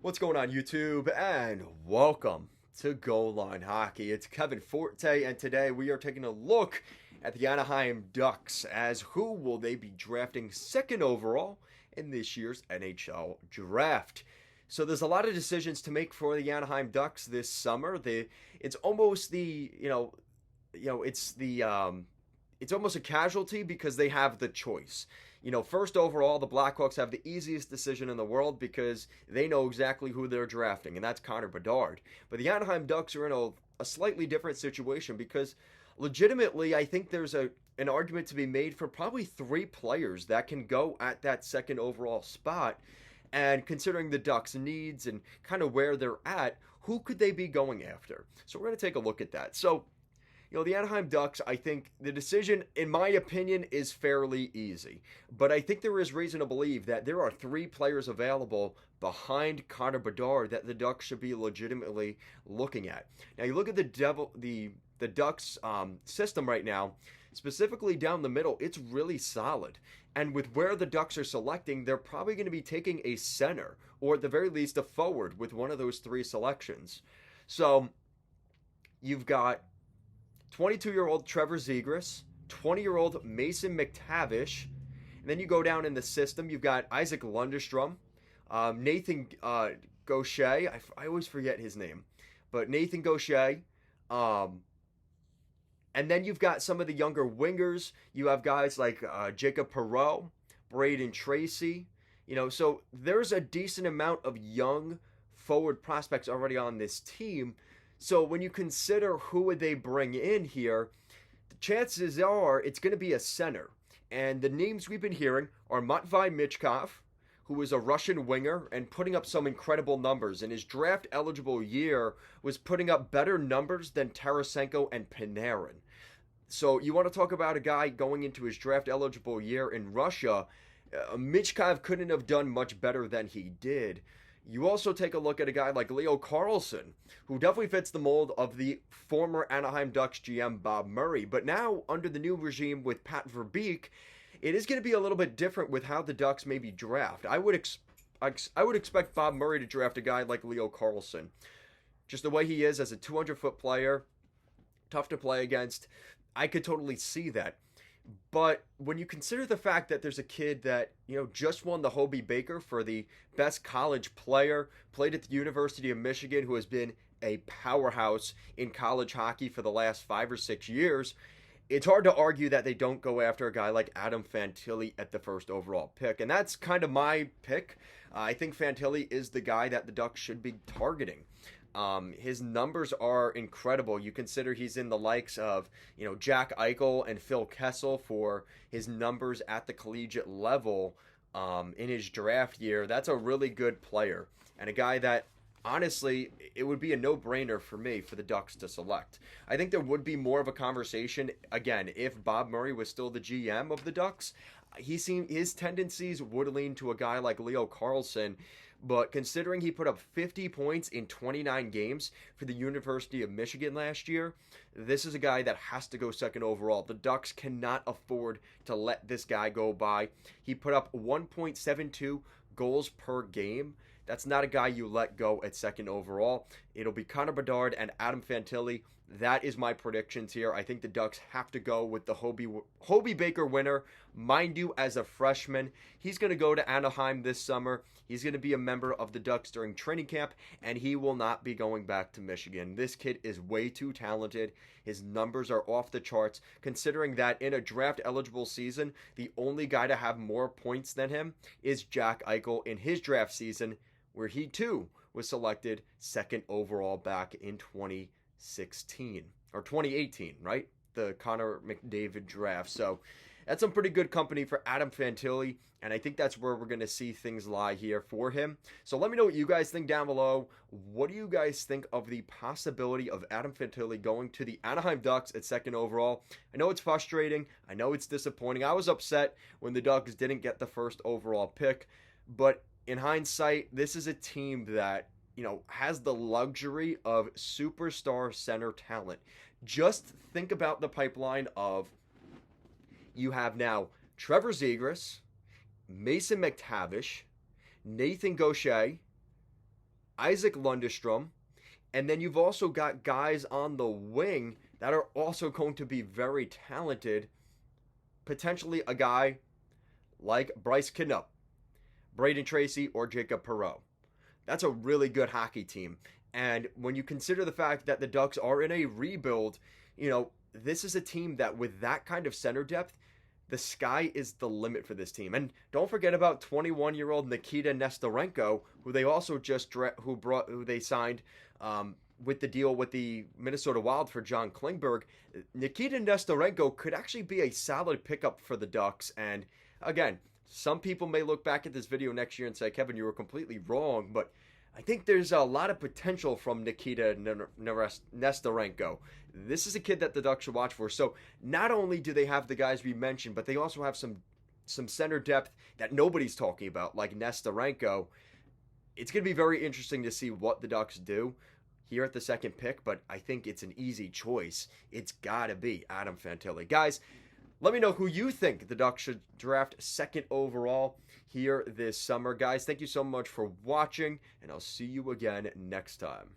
What's going on, YouTube? And welcome to Goal Line Hockey. It's Kevin Forte, and today we are taking a look at the Anaheim Ducks as who will they be drafting second overall in this year's NHL draft. So there's a lot of decisions to make for the Anaheim Ducks this summer. It's almost the it's almost a casualty because they have the choice. First overall, the Blackhawks have the easiest decision in the world because they know exactly who they're drafting, and that's Connor Bedard. But the Anaheim Ducks are in a slightly different situation because legitimately, I think there's an argument to be made for probably three players that can go at that second overall spot. And considering the Ducks' needs and kind of where they're at, who could they be going after? So we're going to take a look at that. So the Anaheim Ducks, I think the decision, in my opinion, is fairly easy. But I think there is reason to believe that there are three players available behind Connor Bedard that the Ducks should be legitimately looking at. Now, you look at the Ducks system right now, specifically down the middle, it's really solid. And with where the Ducks are selecting, they're probably going to be taking a center, or at the very least a forward with one of those three selections. So you've got 22-year-old Trevor Zegras, 20-year-old Mason McTavish, and then you go down in the system. You've got Isaac Lundestrom, Nathan Gaucher. I always forget his name, but Nathan Gaucher. And then you've got some of the younger wingers. You have guys like Jacob Perreault, Braden Tracy. So there's a decent amount of young forward prospects already on this team. So when you consider who would they bring in here, the chances are it's going to be a center. And the names we've been hearing are Matvei Michkov, who is a Russian winger and putting up some incredible numbers. In his draft eligible year was putting up better numbers than Tarasenko and Panarin. So you want to talk about a guy going into his draft eligible year in Russia, Michkov couldn't have done much better than he did. You also take a look at a guy like Leo Carlsson, who definitely fits the mold of the former Anaheim Ducks GM Bob Murray. But now, under the new regime with Pat Verbeek, it is going to be a little bit different with how the Ducks maybe draft. I would expect Bob Murray to draft a guy like Leo Carlsson. Just the way he is as a 200-foot player, tough to play against. I could totally see that. But when you consider the fact that there's a kid that, just won the Hobey Baker for the best college player, played at the University of Michigan, who has been a powerhouse in college hockey for the last 5 or 6 years, it's hard to argue that they don't go after a guy like Adam Fantilli at the first overall pick. And that's kind of my pick. I think Fantilli is the guy that the Ducks should be targeting. His numbers are incredible. You consider he's in the likes of, Jack Eichel and Phil Kessel for his numbers at the collegiate level in his draft year. That's a really good player and a guy that, honestly, it would be a no-brainer for me for the Ducks to select. I think there would be more of a conversation, again, if Bob Murray was still the GM of the Ducks. His tendencies would lean to a guy like Leo Carlsson. But considering he put up 50 points in 29 games for the University of Michigan last year, this is a guy that has to go second overall. The Ducks cannot afford to let this guy go by. He put up 1.72 goals per game. That's not a guy you let go at second overall. It'll be Connor Bedard and Adam Fantilli. That is my predictions here. I think the Ducks have to go with the Hobey Baker winner. Mind you, as a freshman, he's going to go to Anaheim this summer. He's going to be a member of the Ducks during training camp, and he will not be going back to Michigan. This kid is way too talented. His numbers are off the charts, considering that in a draft-eligible season, the only guy to have more points than him is Jack Eichel in his draft season, where he too was selected second overall back in 2016 or 2018, right? The Connor McDavid draft. So that's some pretty good company for Adam Fantilli, and I think that's where we're going to see things lie here for him. So let me know what you guys think down below. What do you guys think of the possibility of Adam Fantilli going to the Anaheim Ducks at second overall? I know it's frustrating. I know it's disappointing. I was upset when the Ducks didn't get the first overall pick, but in hindsight, this is a team that, has the luxury of superstar center talent. Just think about the pipeline of, you have now Trevor Zegras, Mason McTavish, Nathan Gaucher, Isaac Lundestrom, and then you've also got guys on the wing that are also going to be very talented. Potentially a guy like Bryce Knupp, Braden Tracy, or Jacob Perreault. That's a really good hockey team. And when you consider the fact that the Ducks are in a rebuild, this is a team that with that kind of center depth, the sky is the limit for this team. And don't forget about 21-year-old Nikita Nestorenko, who they also just who they signed with the deal with the Minnesota Wild for John Klingberg. Nikita Nestorenko could actually be a solid pickup for the Ducks. And again, some people may look back at this video next year and say, Kevin, you were completely wrong. But I think there's a lot of potential from Nikita Nestorenko. This is a kid that the Ducks should watch for. So not only do they have the guys we mentioned, but they also have some center depth that nobody's talking about, like Nestorenko. It's going to be very interesting to see what the Ducks do here at the second pick, but I think it's an easy choice. It's got to be Adam Fantilli. Guys, let me know who you think the Ducks should draft second overall here this summer. Guys, thank you so much for watching, and I'll see you again next time.